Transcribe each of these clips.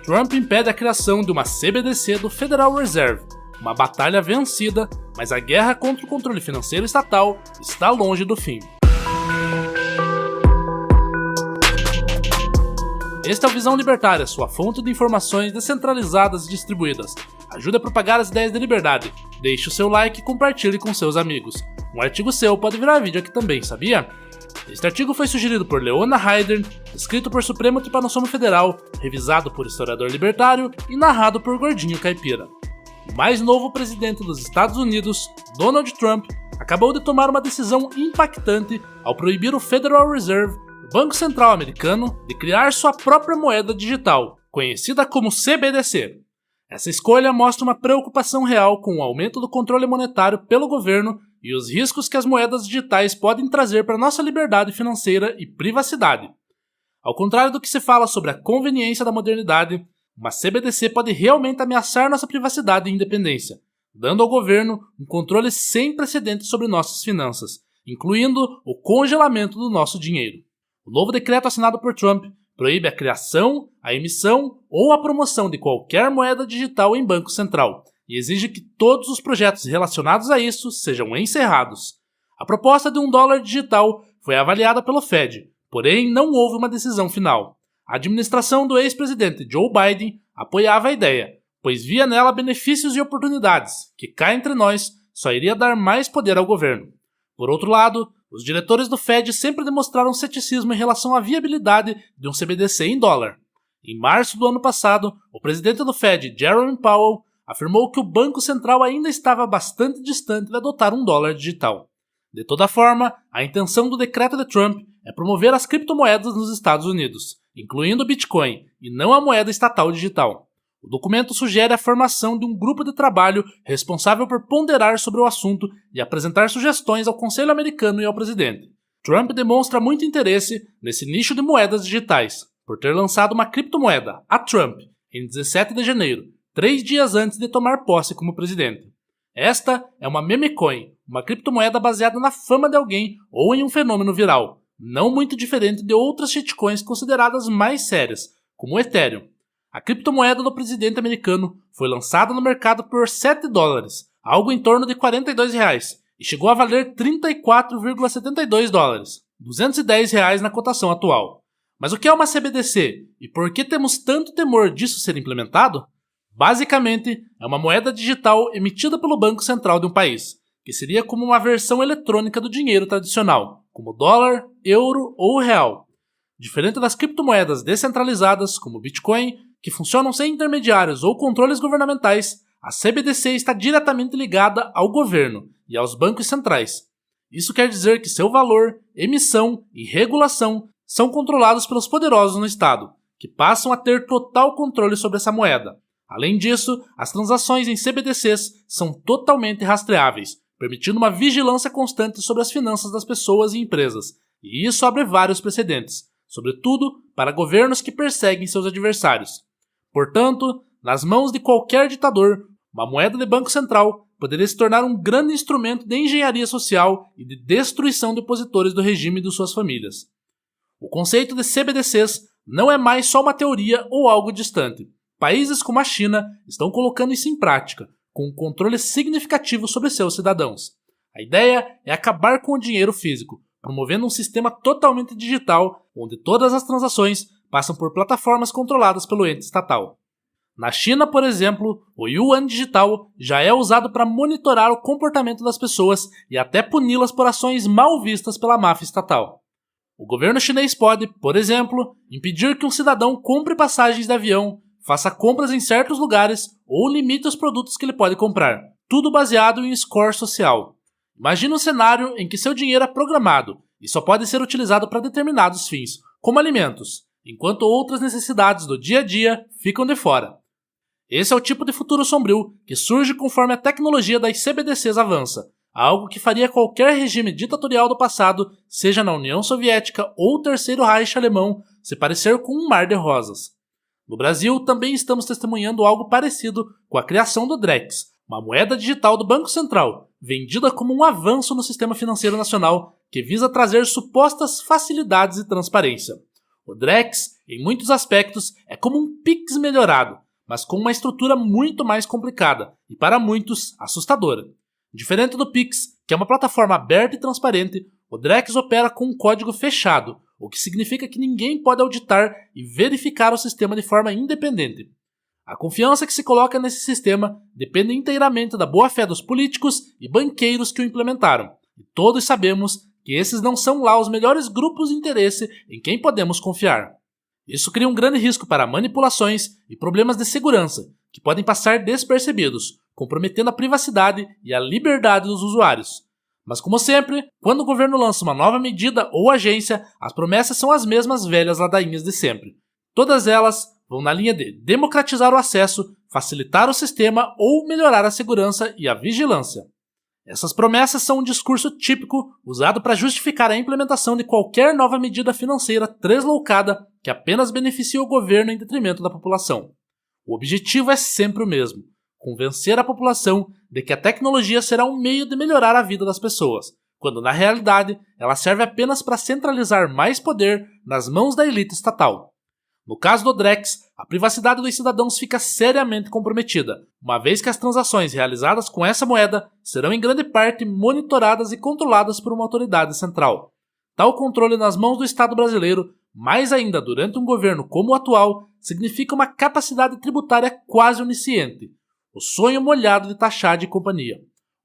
Trump impede a criação de uma CBDC do Federal Reserve, uma batalha vencida, mas a guerra contra o controle financeiro estatal está longe do fim. Este é o Visão Libertária, sua fonte de informações descentralizadas e distribuídas. Ajude a propagar as ideias de liberdade. Deixe o seu like e compartilhe com seus amigos. Um artigo seu pode virar vídeo aqui também, sabia? Este artigo foi sugerido por Leona Hayden, escrito por Supremo Tribunal Federal, revisado por historiador libertário e narrado por Gordinho Caipira. O mais novo presidente dos Estados Unidos, Donald Trump, acabou de tomar uma decisão impactante ao proibir o Federal Reserve, o Banco Central americano, de criar sua própria moeda digital, conhecida como CBDC. Essa escolha mostra uma preocupação real com o aumento do controle monetário pelo governo e os riscos que as moedas digitais podem trazer para nossa liberdade financeira e privacidade. Ao contrário do que se fala sobre a conveniência da modernidade, uma CBDC pode realmente ameaçar nossa privacidade e independência, dando ao governo um controle sem precedentes sobre nossas finanças, incluindo o congelamento do nosso dinheiro. O novo decreto assinado por Trump proíbe a criação, a emissão ou a promoção de qualquer moeda digital em banco central e exige que todos os projetos relacionados a isso sejam encerrados. A proposta de $1 digital foi avaliada pelo Fed, porém não houve uma decisão final. A administração do ex-presidente Joe Biden apoiava a ideia, pois via nela benefícios e oportunidades, que cá entre nós só iria dar mais poder ao governo. Por outro lado, os diretores do Fed sempre demonstraram ceticismo em relação à viabilidade de um CBDC em dólar. Em março do ano passado, o presidente do Fed, Jerome Powell, afirmou que o Banco Central ainda estava bastante distante de adotar $1 digital. De toda forma, a intenção do decreto de Trump é promover as criptomoedas nos Estados Unidos, incluindo o Bitcoin, e não a moeda estatal digital. O documento sugere a formação de um grupo de trabalho responsável por ponderar sobre o assunto e apresentar sugestões ao Conselho Americano e ao presidente. Trump demonstra muito interesse nesse nicho de moedas digitais, por ter lançado uma criptomoeda, a Trump, em 17 de janeiro, 3 dias antes de tomar posse como presidente. Esta é uma memecoin, uma criptomoeda baseada na fama de alguém ou em um fenômeno viral, não muito diferente de outras shitcoins consideradas mais sérias, como o Ethereum. A criptomoeda do presidente americano foi lançada no mercado por $7, algo em torno de R$42, e chegou a valer $34,72, R$210 na cotação atual. Mas o que é uma CBDC e por que temos tanto temor disso ser implementado? Basicamente, é uma moeda digital emitida pelo Banco Central de um país, que seria como uma versão eletrônica do dinheiro tradicional, como dólar, euro ou real. Diferente das criptomoedas descentralizadas, como o Bitcoin, que funcionam sem intermediários ou controles governamentais, a CBDC está diretamente ligada ao governo e aos bancos centrais. Isso quer dizer que seu valor, emissão e regulação são controlados pelos poderosos no Estado, que passam a ter total controle sobre essa moeda. Além disso, as transações em CBDCs são totalmente rastreáveis, permitindo uma vigilância constante sobre as finanças das pessoas e empresas, e isso abre vários precedentes, sobretudo para governos que perseguem seus adversários. Portanto, nas mãos de qualquer ditador, uma moeda de banco central poderia se tornar um grande instrumento de engenharia social e de destruição de opositores do regime e de suas famílias. O conceito de CBDCs não é mais só uma teoria ou algo distante. Países como a China estão colocando isso em prática, com um controle significativo sobre seus cidadãos. A ideia é acabar com o dinheiro físico, promovendo um sistema totalmente digital, onde todas as transações passam por plataformas controladas pelo ente estatal. Na China, por exemplo, o Yuan digital já é usado para monitorar o comportamento das pessoas e até puni-las por ações mal vistas pela máfia estatal. O governo chinês pode, por exemplo, impedir que um cidadão compre passagens de avião, faça compras em certos lugares ou limite os produtos que ele pode comprar, tudo baseado em score social. Imagine um cenário em que seu dinheiro é programado e só pode ser utilizado para determinados fins, como alimentos, enquanto outras necessidades do dia a dia ficam de fora. Esse é o tipo de futuro sombrio que surge conforme a tecnologia das CBDCs avança, algo que faria qualquer regime ditatorial do passado, seja na União Soviética ou o Terceiro Reich alemão, se parecer com um mar de rosas. No Brasil, também estamos testemunhando algo parecido com a criação do Drex, uma moeda digital do Banco Central, vendida como um avanço no sistema financeiro nacional que visa trazer supostas facilidades e transparência. O Drex, em muitos aspectos, é como um Pix melhorado, mas com uma estrutura muito mais complicada e, para muitos, assustadora. Diferente do Pix, que é uma plataforma aberta e transparente, o Drex opera com um código fechado, o que significa que ninguém pode auditar e verificar o sistema de forma independente. A confiança que se coloca nesse sistema depende inteiramente da boa-fé dos políticos e banqueiros que o implementaram, e todos sabemos que esses não são lá os melhores grupos de interesse em quem podemos confiar. Isso cria um grande risco para manipulações e problemas de segurança, que podem passar despercebidos, comprometendo a privacidade e a liberdade dos usuários. Mas como sempre, quando o governo lança uma nova medida ou agência, as promessas são as mesmas velhas ladainhas de sempre. Todas elas vão na linha de democratizar o acesso, facilitar o sistema ou melhorar a segurança e a vigilância. Essas promessas são um discurso típico usado para justificar a implementação de qualquer nova medida financeira tresloucada que apenas beneficie o governo em detrimento da população. O objetivo é sempre o mesmo: convencer a população de que a tecnologia será um meio de melhorar a vida das pessoas, quando na realidade ela serve apenas para centralizar mais poder nas mãos da elite estatal. No caso do Drex, a privacidade dos cidadãos fica seriamente comprometida, uma vez que as transações realizadas com essa moeda serão em grande parte monitoradas e controladas por uma autoridade central. Tal controle nas mãos do Estado brasileiro, mais ainda durante um governo como o atual, significa uma capacidade tributária quase onisciente, o sonho molhado de Taxade e companhia.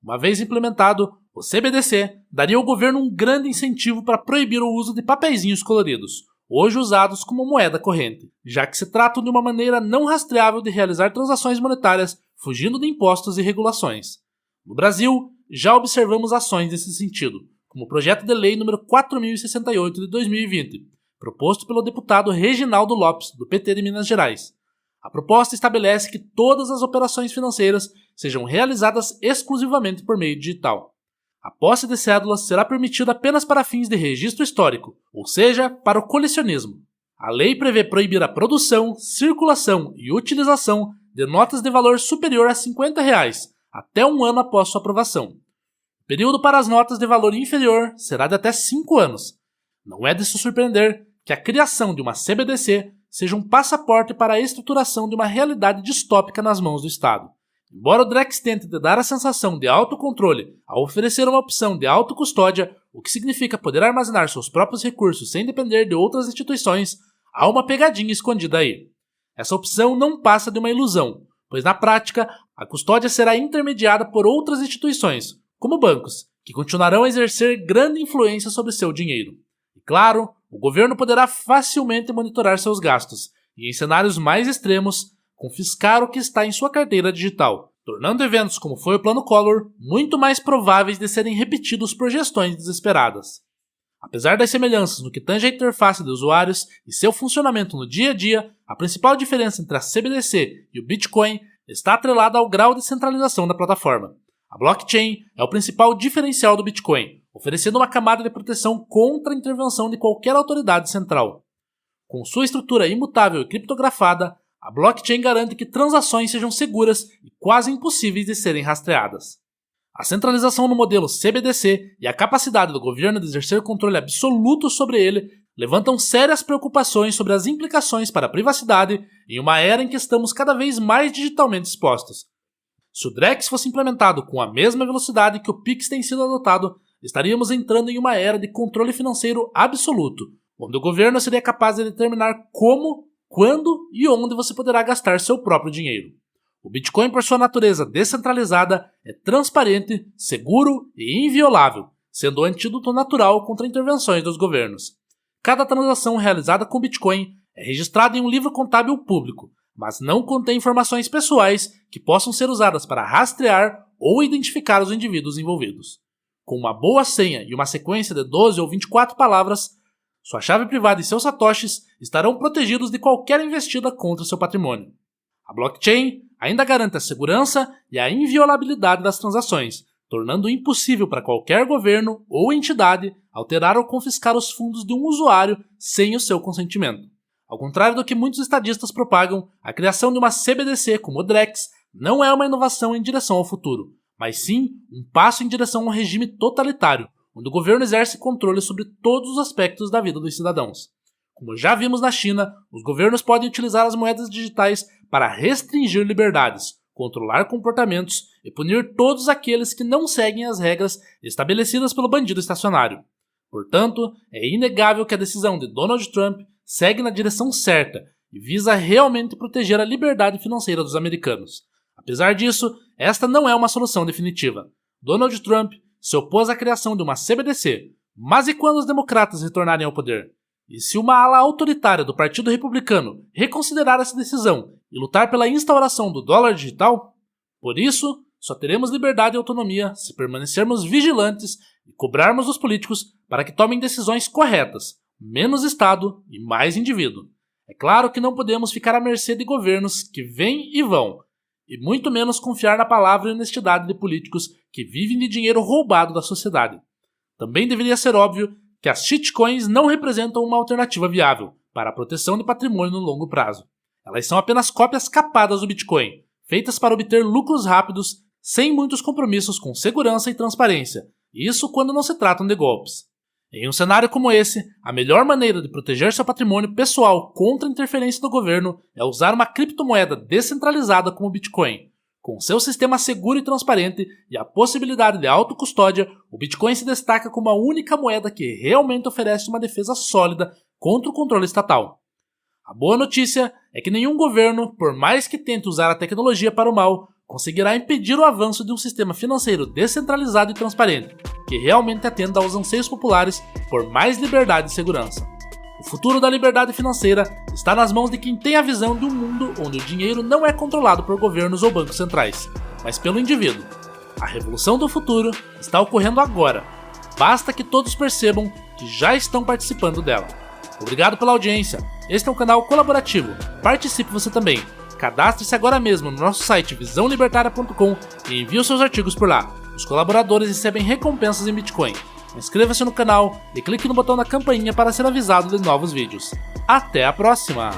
Uma vez implementado, o CBDC daria ao governo um grande incentivo para proibir o uso de papeizinhos coloridos, hoje usados como moeda corrente, já que se trata de uma maneira não rastreável de realizar transações monetárias fugindo de impostos e regulações. No Brasil, já observamos ações nesse sentido, como o projeto de lei número 4068 de 2020, proposto pelo deputado Reginaldo Lopes, do PT de Minas Gerais. A proposta estabelece que todas as operações financeiras sejam realizadas exclusivamente por meio digital. A posse de cédulas será permitida apenas para fins de registro histórico, ou seja, para o colecionismo. A lei prevê proibir a produção, circulação e utilização de notas de valor superior a R$ 50 até um ano após sua aprovação. O período para as notas de valor inferior será de até 5 anos. Não é de se surpreender que a criação de uma CBDC seja um passaporte para a estruturação de uma realidade distópica nas mãos do Estado. Embora o Drex tente dar a sensação de autocontrole ao oferecer uma opção de autocustódia, o que significa poder armazenar seus próprios recursos sem depender de outras instituições, há uma pegadinha escondida aí. Essa opção não passa de uma ilusão, pois na prática, a custódia será intermediada por outras instituições, como bancos, que continuarão a exercer grande influência sobre seu dinheiro. E claro, o governo poderá facilmente monitorar seus gastos e, em cenários mais extremos, confiscar o que está em sua carteira digital, tornando eventos como foi o Plano Collor muito mais prováveis de serem repetidos por gestões desesperadas. Apesar das semelhanças no que tange à interface de usuários e seu funcionamento no dia a dia, a principal diferença entre a CBDC e o Bitcoin está atrelada ao grau de centralização da plataforma. A blockchain é o principal diferencial do Bitcoin, oferecendo uma camada de proteção contra a intervenção de qualquer autoridade central. Com sua estrutura imutável e criptografada, a blockchain garante que transações sejam seguras e quase impossíveis de serem rastreadas. A centralização no modelo CBDC e a capacidade do governo de exercer controle absoluto sobre ele levantam sérias preocupações sobre as implicações para a privacidade em uma era em que estamos cada vez mais digitalmente expostos. Se o Drex fosse implementado com a mesma velocidade que o Pix tem sido adotado, estaríamos entrando em uma era de controle financeiro absoluto, onde o governo seria capaz de determinar como, quando e onde você poderá gastar seu próprio dinheiro. O Bitcoin, por sua natureza descentralizada, é transparente, seguro e inviolável, sendo o antídoto natural contra intervenções dos governos. Cada transação realizada com Bitcoin é registrada em um livro contábil público, mas não contém informações pessoais que possam ser usadas para rastrear ou identificar os indivíduos envolvidos. Com uma boa senha e uma sequência de 12 ou 24 palavras, sua chave privada e seus satoshis estarão protegidos de qualquer investida contra seu patrimônio. A blockchain ainda garante a segurança e a inviolabilidade das transações, tornando impossível para qualquer governo ou entidade alterar ou confiscar os fundos de um usuário sem o seu consentimento. Ao contrário do que muitos estadistas propagam, a criação de uma CBDC como o Drex não é uma inovação em direção ao futuro, mas sim um passo em direção a um regime totalitário, onde o governo exerce controle sobre todos os aspectos da vida dos cidadãos. Como já vimos na China, os governos podem utilizar as moedas digitais para restringir liberdades, controlar comportamentos e punir todos aqueles que não seguem as regras estabelecidas pelo bandido estacionário. Portanto, é inegável que a decisão de Donald Trump segue na direção certa e visa realmente proteger a liberdade financeira dos americanos. Apesar disso, esta não é uma solução definitiva. Donald Trump se opôs à criação de uma CBDC, mas e quando os democratas retornarem ao poder? E se uma ala autoritária do Partido Republicano reconsiderar essa decisão e lutar pela instauração do dólar digital? Por isso, só teremos liberdade e autonomia se permanecermos vigilantes e cobrarmos dos políticos para que tomem decisões corretas, menos Estado e mais indivíduo. É claro que não podemos ficar à mercê de governos que vêm e vão, e muito menos confiar na palavra e honestidade de políticos que vivem de dinheiro roubado da sociedade. Também deveria ser óbvio que as shitcoins não representam uma alternativa viável para a proteção de patrimônio no longo prazo. Elas são apenas cópias capadas do Bitcoin, feitas para obter lucros rápidos, sem muitos compromissos com segurança e transparência, isso quando não se tratam de golpes. Em um cenário como esse, a melhor maneira de proteger seu patrimônio pessoal contra a interferência do governo é usar uma criptomoeda descentralizada como o Bitcoin. Com seu sistema seguro e transparente e a possibilidade de autocustódia, o Bitcoin se destaca como a única moeda que realmente oferece uma defesa sólida contra o controle estatal. A boa notícia é que nenhum governo, por mais que tente usar a tecnologia para o mal, conseguirá impedir o avanço de um sistema financeiro descentralizado e transparente, que realmente atenda aos anseios populares por mais liberdade e segurança. O futuro da liberdade financeira está nas mãos de quem tem a visão de um mundo onde o dinheiro não é controlado por governos ou bancos centrais, mas pelo indivíduo. A revolução do futuro está ocorrendo agora. Basta que todos percebam que já estão participando dela. Obrigado pela audiência. Este é um canal colaborativo. Participe você também. Cadastre-se agora mesmo no nosso site visãolibertaria.com e envie os seus artigos por lá. Os colaboradores recebem recompensas em Bitcoin. Inscreva-se no canal e clique no botão da campainha para ser avisado de novos vídeos. Até a próxima!